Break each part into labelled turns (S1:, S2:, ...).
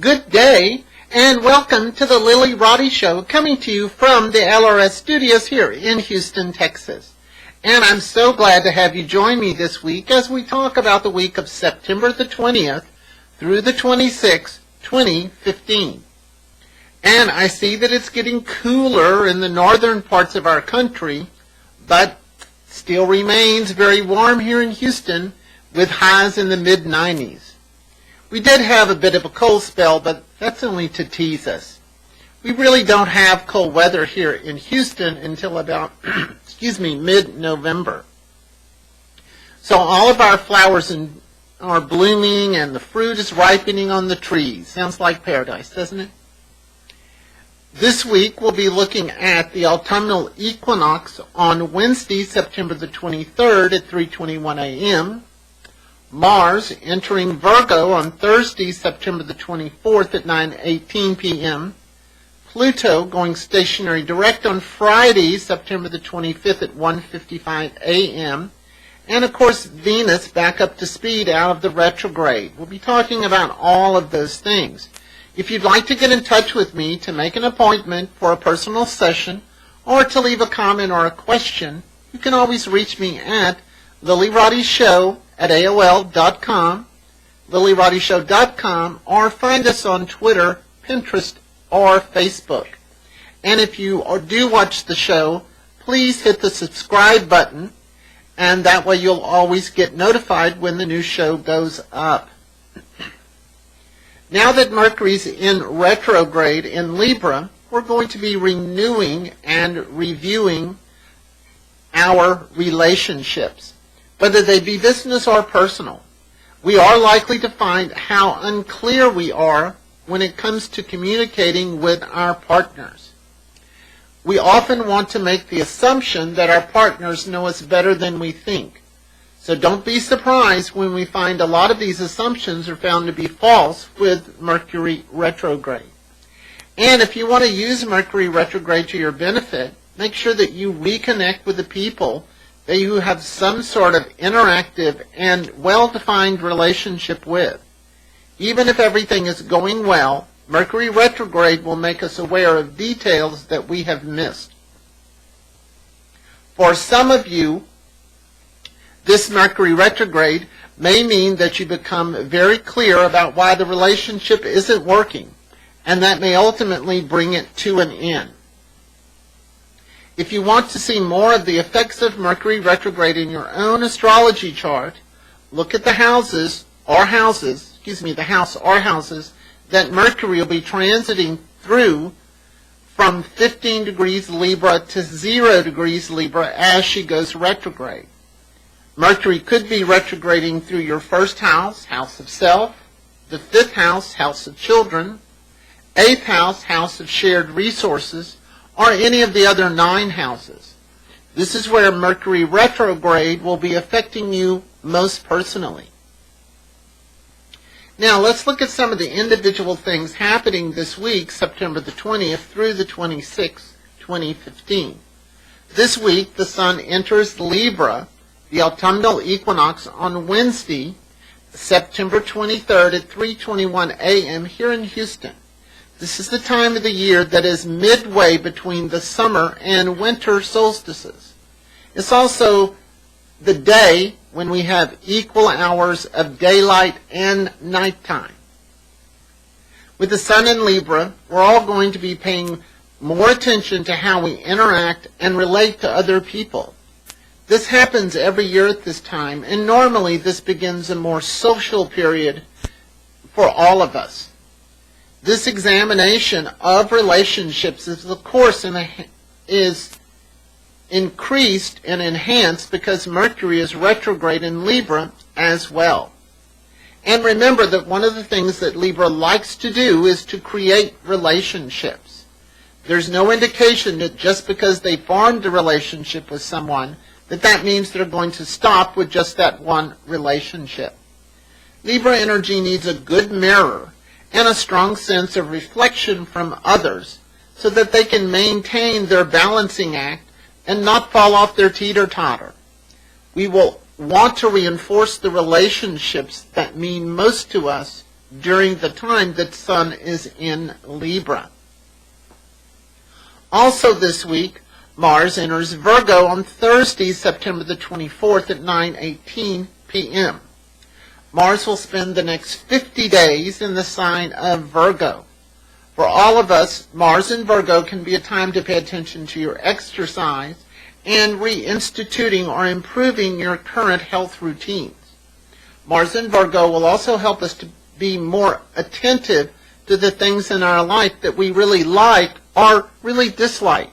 S1: Good day, and welcome to the Lillyroddyshow, coming to you from the LRS studios here in Houston, Texas. And I'm so glad to have you join me this week as we talk about the week of September the 20th through the 26th, 2015. And I see that it's getting cooler in the northern parts of our country, but still remains very warm here in Houston with highs in the mid-90s. We did have a bit of a cold spell, but that's only to tease us. We really don't have cold weather here in Houston until about, mid-November. So all of our flowers are blooming and the fruit is ripening on the trees. Sounds like paradise, doesn't it? This week we'll be looking at the Autumnal Equinox on Wednesday, September the 23rd at 3:21 a.m., Mars entering Virgo on Thursday, September the 24th at 9:18 p.m., Pluto going stationary direct on Friday, September the 25th at 1:55 a.m., and of course Venus back up to speed out of the retrograde. We'll be talking about all of those things. If you'd like to get in touch with me to make an appointment for a personal session or to leave a comment or a question, you can always reach me at Lillyroddyshow at AOL.com, Lillyroddyshow.com, or find us on Twitter, Pinterest, or Facebook. And if you do watch the show, please hit the subscribe button, and that way you'll always get notified when the new show goes up. Now that Mercury's in retrograde in Libra, we're going to be renewing and reviewing our relationships, whether they be business or personal. We are likely to find how unclear we are when it comes to communicating with our partners. We often want to make the assumption that our partners know us better than we think. So don't be surprised when we find a lot of these assumptions are found to be false with Mercury retrograde. And if you want to use Mercury retrograde to your benefit, make sure that you reconnect with the people that you have some sort of interactive and well-defined relationship with. Even if everything is going well, Mercury retrograde will make us aware of details that we have missed. For some of you, this Mercury retrograde may mean that you become very clear about why the relationship isn't working, and that may ultimately bring it to an end. If you want to see more of the effects of Mercury retrograde in your own astrology chart, look at the house or houses that Mercury will be transiting through from 15 degrees Libra to 0 degrees Libra as she goes retrograde. Mercury could be retrograding through your first house, house of self, the fifth house, house of children, eighth house, house of shared resources, or any of the other 9 houses. This is where Mercury retrograde will be affecting you most personally. Now let's look at some of the individual things happening this week, September the 20th through the 26th, 2015. This week the Sun enters Libra, the autumnal equinox, on Wednesday, September 23rd at 3:21 a.m. here in Houston. This is the time of the year that is midway between the summer and winter solstices. It's also the day when we have equal hours of daylight and nighttime. With the Sun in Libra, we're all going to be paying more attention to how we interact and relate to other people. This happens every year at this time, and normally this begins a more social period for all of us. This examination of relationships is, of course, is increased and enhanced because Mercury is retrograde in Libra as well. And remember that one of the things that Libra likes to do is to create relationships. There's no indication that just because they formed a relationship with someone, that means they're going to stop with just that one relationship. Libra energy needs a good mirror and a strong sense of reflection from others so that they can maintain their balancing act and not fall off their teeter-totter. We will want to reinforce the relationships that mean most to us during the time that Sun is in Libra. Also this week, Mars enters Virgo on Thursday, September the 24th at 9:18 p.m. Mars will spend the next 50 days in the sign of Virgo. For all of us, Mars in Virgo can be a time to pay attention to your exercise and reinstituting or improving your current health routines. Mars in Virgo will also help us to be more attentive to the things in our life that we really like or really dislike.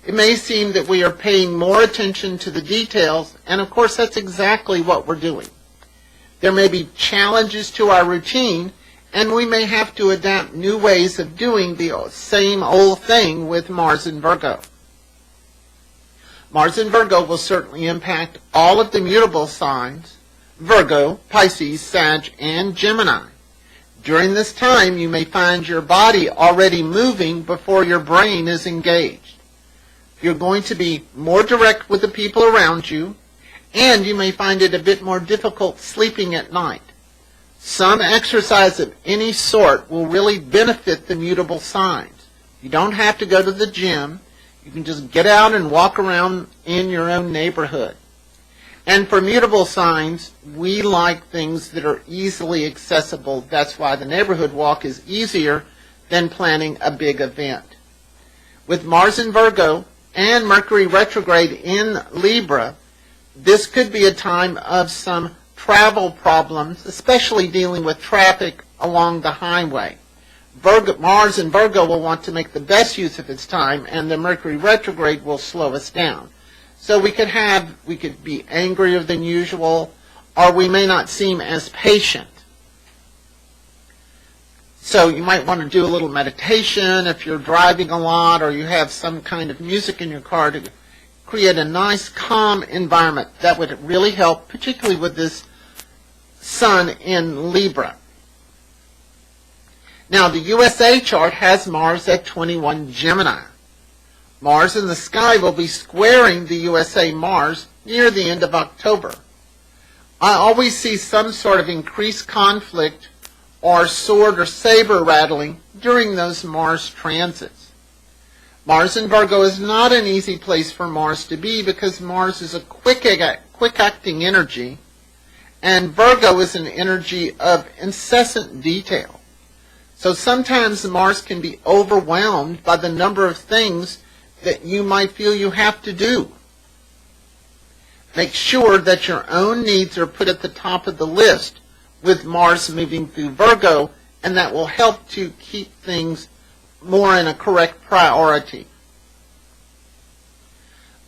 S1: It may seem that we are paying more attention to the details, and of course that's exactly what we're doing. There may be challenges to our routine, and we may have to adapt new ways of doing the same old thing with Mars in Virgo. Mars in Virgo will certainly impact all of the mutable signs, Virgo, Pisces, Sag, and Gemini. During this time, you may find your body already moving before your brain is engaged. You're going to be more direct with the people around you, and you may find it a bit more difficult sleeping at night. Some exercise of any sort will really benefit the mutable signs. You don't have to go to the gym. You can just get out and walk around in your own neighborhood. And for mutable signs, we like things that are easily accessible. That's why the neighborhood walk is easier than planning a big event. With Mars in Virgo and Mercury retrograde in Libra, this could be a time of some travel problems, especially dealing with traffic along the highway. Mars in Virgo will want to make the best use of its time, and the Mercury retrograde will slow us down. So we could be angrier than usual, or we may not seem as patient. So you might want to do a little meditation if you're driving a lot, or you have some kind of music in your car to create a nice, calm environment. That would really help, particularly with this Sun in Libra. Now, the USA chart has Mars at 21 Gemini. Mars in the sky will be squaring the USA Mars near the end of October. I always see some sort of increased conflict or sword or saber rattling during those Mars transits. Mars in Virgo is not an easy place for Mars to be because Mars is a quick-acting energy, and Virgo is an energy of incessant detail. So sometimes Mars can be overwhelmed by the number of things that you might feel you have to do. Make sure that your own needs are put at the top of the list with Mars moving through Virgo, and that will help to keep things more in a correct priority.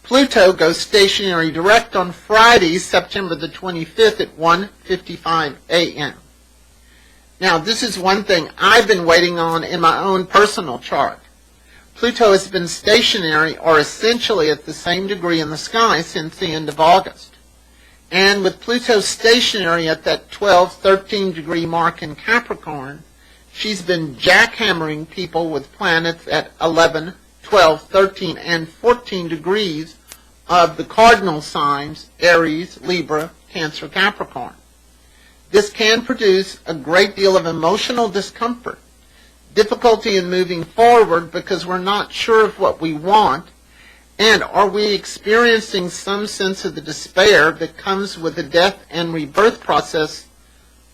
S1: Pluto goes stationary direct on Friday, September the 25th at 1:55 a.m. Now, this is one thing I've been waiting on in my own personal chart. Pluto has been stationary or essentially at the same degree in the sky since the end of August. And with Pluto stationary at that 12-13 degree mark in Capricorn, she's been jackhammering people with planets at 11, 12, 13, and 14 degrees of the cardinal signs, Aries, Libra, Cancer, Capricorn. This can produce a great deal of emotional discomfort, difficulty in moving forward because we're not sure of what we want, and are we experiencing some sense of the despair that comes with the death and rebirth process.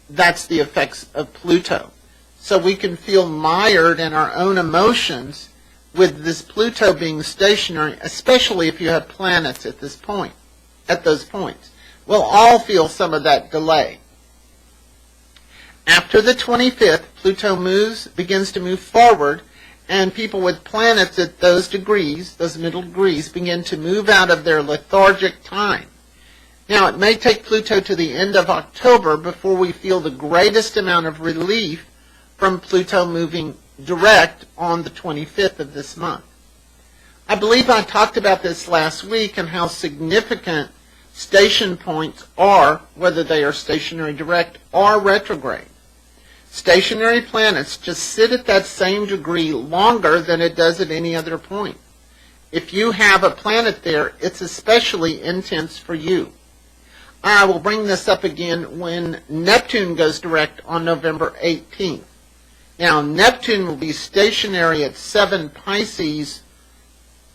S1: That's the effects of Pluto. So we can feel mired in our own emotions with this Pluto being stationary, especially if you have planets at those points. We'll all feel some of that delay. After the 25th, Pluto begins to move forward, and people with planets at those degrees, those middle degrees, begin to move out of their lethargic time. Now, it may take Pluto to the end of October before we feel the greatest amount of relief from Pluto moving direct on the 25th of this month. I believe I talked about this last week and how significant station points are, whether they are stationary direct or retrograde. Stationary planets just sit at that same degree longer than it does at any other point. If you have a planet there, it's especially intense for you. I will bring this up again when Neptune goes direct on November 18th. Now, Neptune will be stationary at 7 Pisces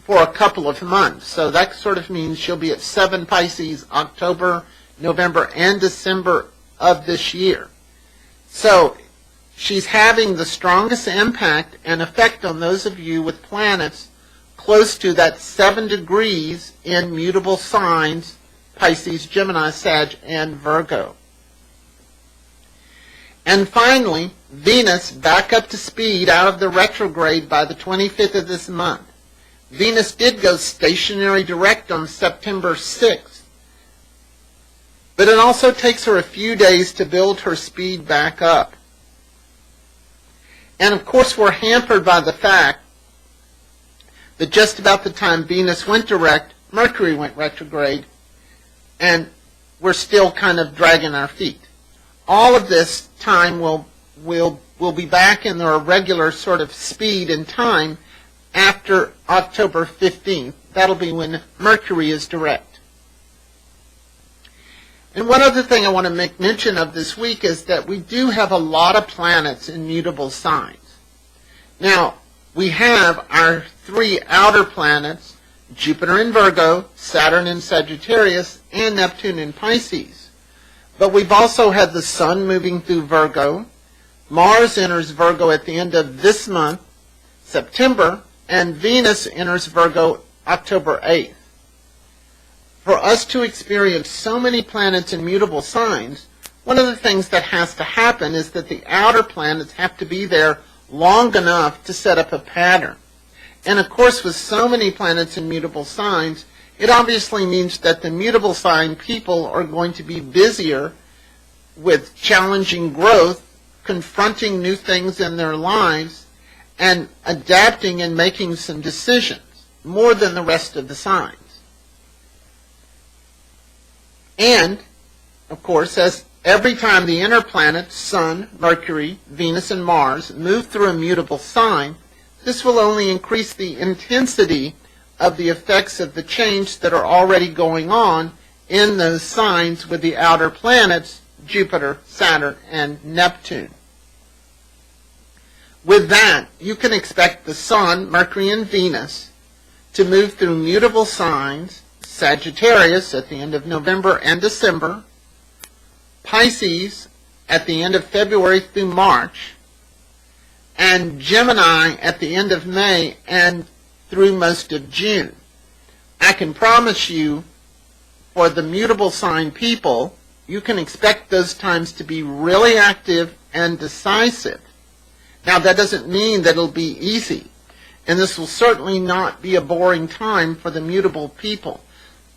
S1: for a couple of months. So that sort of means she'll be at 7 Pisces October, November, and December of this year. So she's having the strongest impact and effect on those of you with planets close to that 7 degrees in mutable signs, Pisces, Gemini, Sag, and Virgo. And finally, Venus back up to speed out of the retrograde by the 25th of this month. Venus did go stationary direct on September 6th, but it also takes her a few days to build her speed back up. And of course, we're hampered by the fact that just about the time Venus went direct, Mercury went retrograde, and we're still kind of dragging our feet. All of this time will be back in their regular sort of speed and time after October 15th. That'll be when Mercury is direct. And one other thing I want to make mention of this week is that we do have a lot of planets in mutable signs. Now, we have our 3 outer planets, Jupiter in Virgo, Saturn in Sagittarius, and Neptune in Pisces. But we've also had the Sun moving through Virgo. Mars enters Virgo at the end of this month, September, and Venus enters Virgo October 8th. For us to experience so many planets in mutable signs, one of the things that has to happen is that the outer planets have to be there long enough to set up a pattern. And of course, with so many planets in mutable signs, it obviously means that the mutable sign people are going to be busier with challenging growth, confronting new things in their lives, and adapting and making some decisions, more than the rest of the signs. And, of course, as every time the inner planets, Sun, Mercury, Venus, and Mars, move through a mutable sign, this will only increase the intensity of the effects of the change that are already going on in those signs with the outer planets, Jupiter, Saturn, and Neptune. With that, you can expect the Sun, Mercury, and Venus to move through mutable signs, Sagittarius at the end of November and December, Pisces at the end of February through March, and Gemini at the end of May and through most of June. I can promise you, for the mutable sign people, you can expect those times to be really active and decisive. Now, that doesn't mean that it'll be easy, and this will certainly not be a boring time for the mutable people.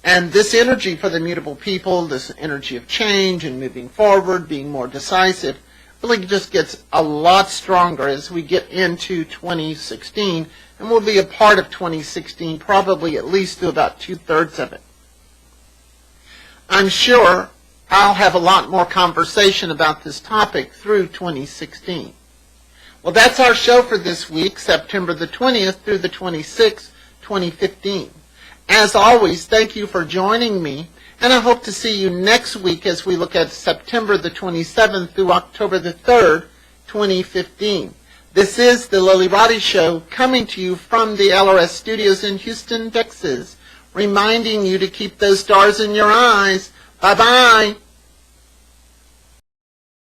S1: And this energy for the mutable people, this energy of change and moving forward, being more decisive, really just gets a lot stronger as we get into 2016, and will be a part of 2016, probably at least through about 2/3 of it. I'm sure I'll have a lot more conversation about this topic through 2016. Well, that's our show for this week, September the 20th through the 26th, 2015. As always, thank you for joining me, and I hope to see you next week as we look at September the 27th through October the 3rd, 2015. This is the Lilly Roddy Show, coming to you from the LRS studios in Houston, Texas, reminding you to keep those stars in your eyes. Bye-bye.